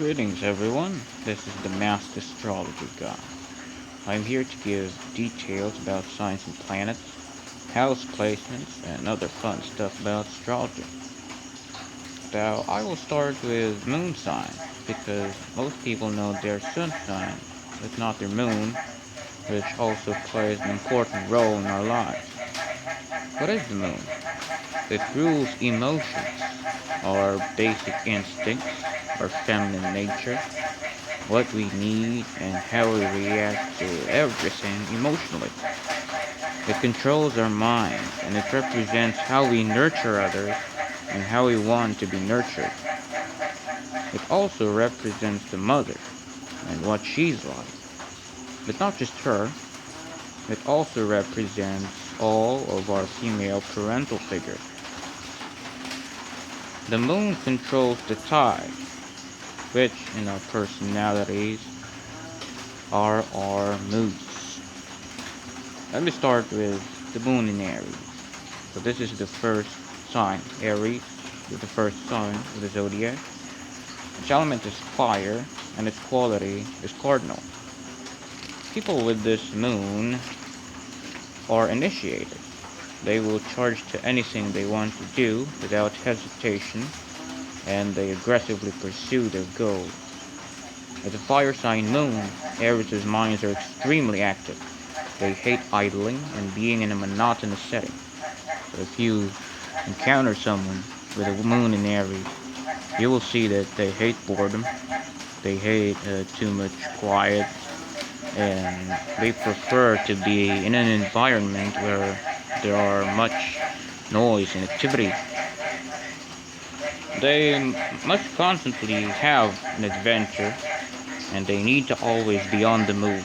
Greetings everyone, this is the Masked Astrology Guy. I'm here to give details about signs and planets, house placements, and other fun stuff about astrology. Now, I will start with moon signs, because most people know their sun sign, but not their moon, which also plays an important role in our lives. What is the moon? It rules emotions, our basic instincts, our feminine nature, what we need, and how we react to everything emotionally. It controls our minds, and it represents how we nurture others and how we want to be nurtured. It also represents the mother and what she's like. But not just her, it also represents all of our female parental figures. The moon controls the tide, which in our personalities are our moods. Let me start with the moon in Aries. So this is the first sign. Aries is the first sign of the zodiac. Its element is fire, and its quality is cardinal. People with this moon are initiated. They will charge to anything they want to do without hesitation, and they aggressively pursue their goals. As a fire sign moon, Aries' minds are extremely active. They hate idling and being in a monotonous setting. So if you encounter someone with a moon in Aries, you will see that they hate boredom, they hate too much quiet, and they prefer to be in an environment where there are much noise and activity. They must constantly have an adventure, and they need to always be on the move.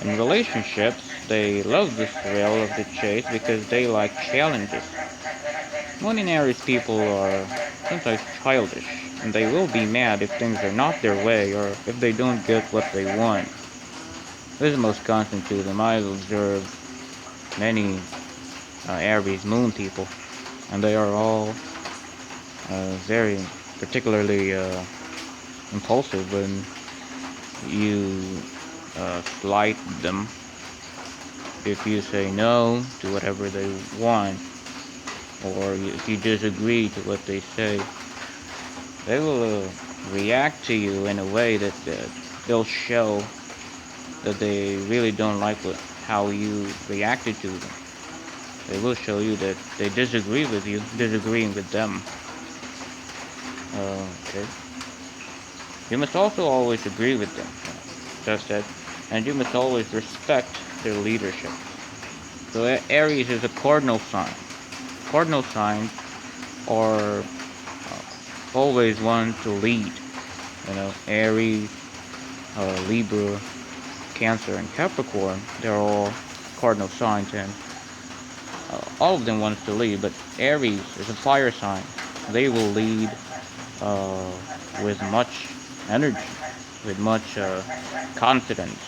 In relationships, they love the thrill of the chase because they like challenges. Aries people are sometimes childish, and they will be mad if things are not their way or if they don't get what they want. This is most constant to them. I've observed many Aries moon people, and they are all very particularly impulsive when you slight them. If you say no to whatever they want, or if you disagree to what they say, they will react to you in a way that they'll show that they really don't like how you reacted to them. They will show you that they disagree with you, disagreeing with them. Okay. You must also always agree with them, just that, and you must always respect their leadership. So Aries is a cardinal sign. Cardinal signs are always want to lead. Aries, Libra, Cancer, and Capricorn, they're all cardinal signs, and all of them wants to lead, but Aries is a fire sign. They will lead with much energy, with much confidence,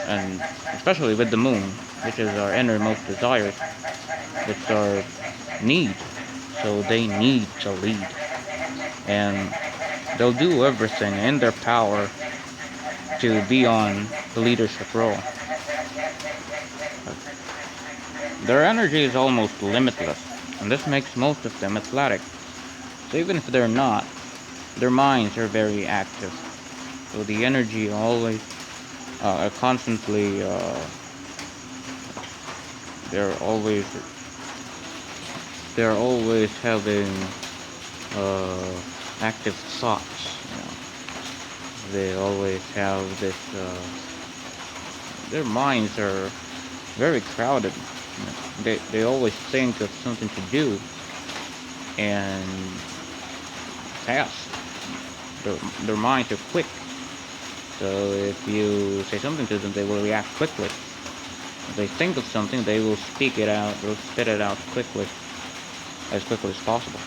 and especially with the moon, which is our innermost desires. It's our need, so they need to lead, and they'll do everything in their power to be on the leadership role. Their energy is almost limitless, and this makes most of them athletic. So even if they're not, their minds are very active. So the energy always, constantly, they're always, they're always having active thoughts. They always have this. Their minds are very crowded. They always think of something to do and fast. Their minds are quick. So if you say something to them, they will react quickly. If they think of something, they will speak it out, they'll spit it out quickly as possible.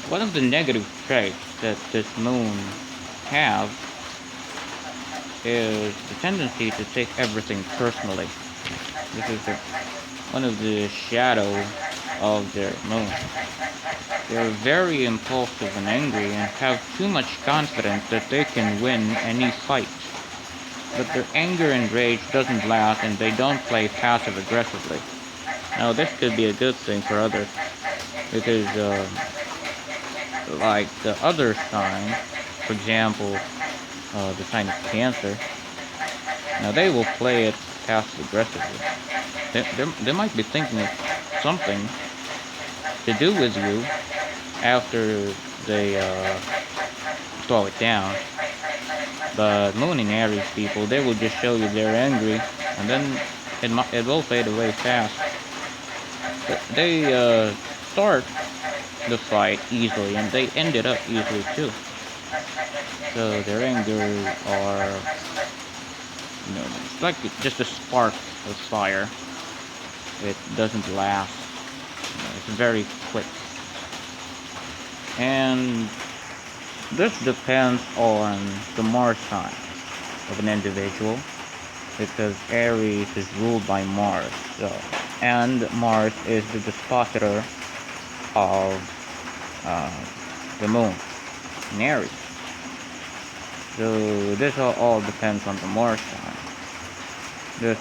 One of the negative traits that this moon have is the tendency to take everything personally. This is one of the shadow of their moon. They're very impulsive and angry and have too much confidence that they can win any fight. But their anger and rage doesn't last and they don't play passive aggressively. Now this could be a good thing for others because like the other sign, for example, the sign of Cancer, now they will play it passive aggressively. They might be thinking of something to do with you after they slow it down. But Moon and Aries people, they will just show you they're angry, and then it will fade away fast. But they start the fight easily, and they end it up easily too. So their anger are, it's like just a spark of fire. It doesn't last. It's very quick. And this depends on the Mars sign of an individual, because Aries is ruled by Mars, and Mars is the dispositor of the Moon in Aries. So this all depends on the Mars sign. This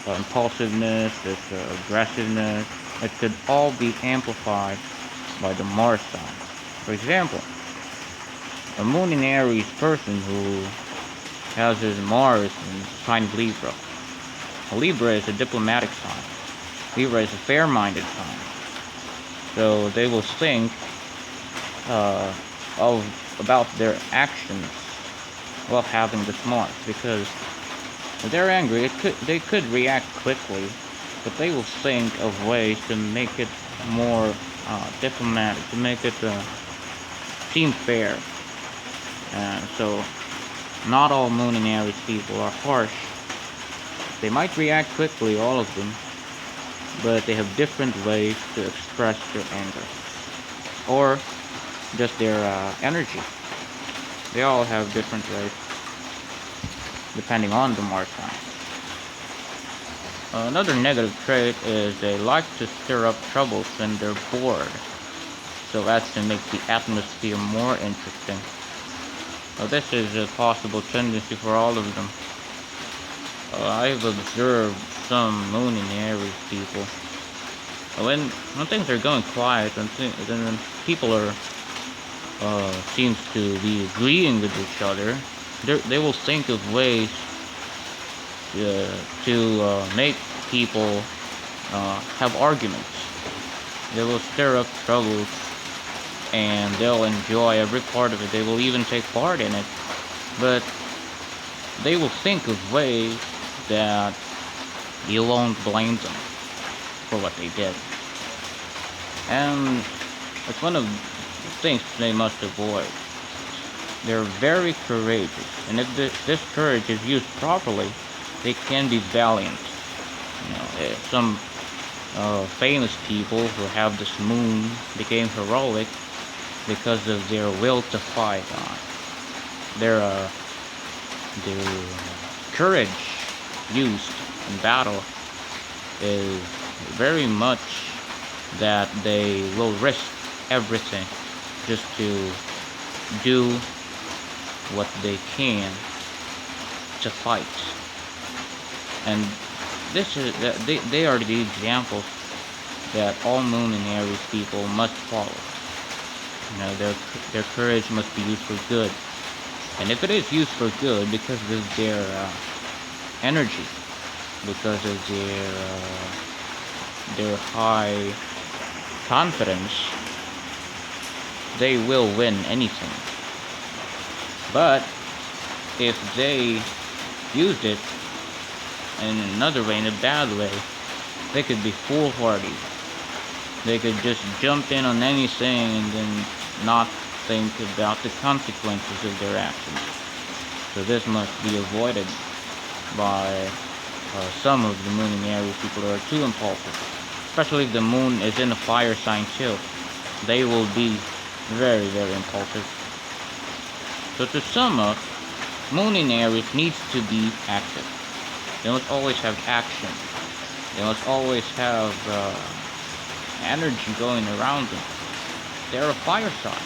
impulsiveness, this aggressiveness, it could all be amplified by the Mars sign. For example, a Moon in Aries person who has his Mars in sign of Libra. Libra is a diplomatic sign. Libra is a fair-minded sign. So they will think about their actions while having this Mars, because if they're angry, they could react quickly, but they will think of ways to make it more diplomatic, to make it seem fair. And so not all Moon and Aries people are harsh. They might react quickly, all of them, but they have different ways to express their anger, or just their energy. They all have different ways, depending on the Mars sign. Another negative trait is they like to stir up troubles when they're bored, so as to make the atmosphere more interesting. This is a possible tendency for all of them. I've observed some Moon and Aries people. When things are going quiet, and then people are seems to be agreeing with each other, they will think of ways to make people have arguments. They will stir up troubles, and they'll enjoy every part of it. They will even take part in it, but they will think of ways that you won't blame them for what they did. And it's one of the things they must avoid. They're very courageous, and if this courage is used properly, they can be valiant. Some famous people who have this moon became heroic because of their will to fight. Their courage used in battle is very much that they will risk everything just to do what they can to fight. And this is they are the examples that all Moon and Aries people must follow. Their courage must be used for good, and if it is used for good because of their energy, because of their high confidence, they will win anything. But if they used it in another way, in a bad way, they could be foolhardy. They could just jump in on anything and then not think about the consequences of their actions. So this must be avoided by some of the Moon and Aries people who are too impulsive. Especially if the Moon is in a fire sign too. They will be very, very impulsive. So to sum up, Moon in Aries needs to be active. They must always have action. They must always have energy going around them. they're a fire sign.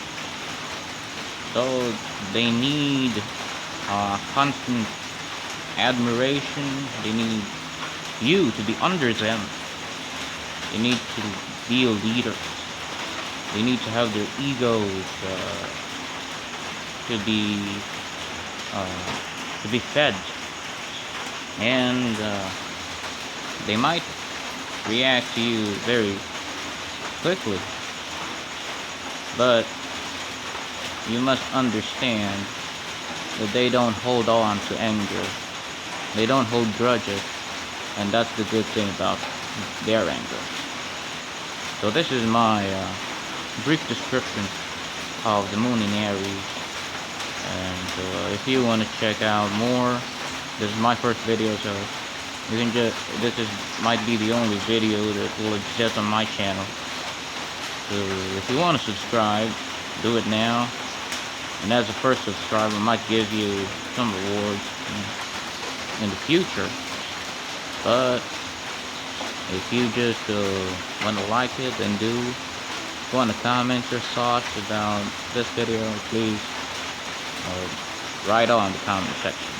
So they need constant admiration. They need you to be under them. They need to be a leader. They need to have their egos to be fed, and they might react to you very quickly, but you must understand that they don't hold on to anger. They don't hold grudges, and that's the good thing about their anger. So this is my brief description of the moon in Aries, and if you want to check out more, this is my first video, so you can might be the only video that will exist on my channel. So if you want to subscribe, do it now. And as a first subscriber, I might give you some rewards in the future. But if you just want to like it, then do. If you want to comment your thoughts about this video, please write on in the comment section.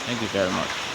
Thank you very much.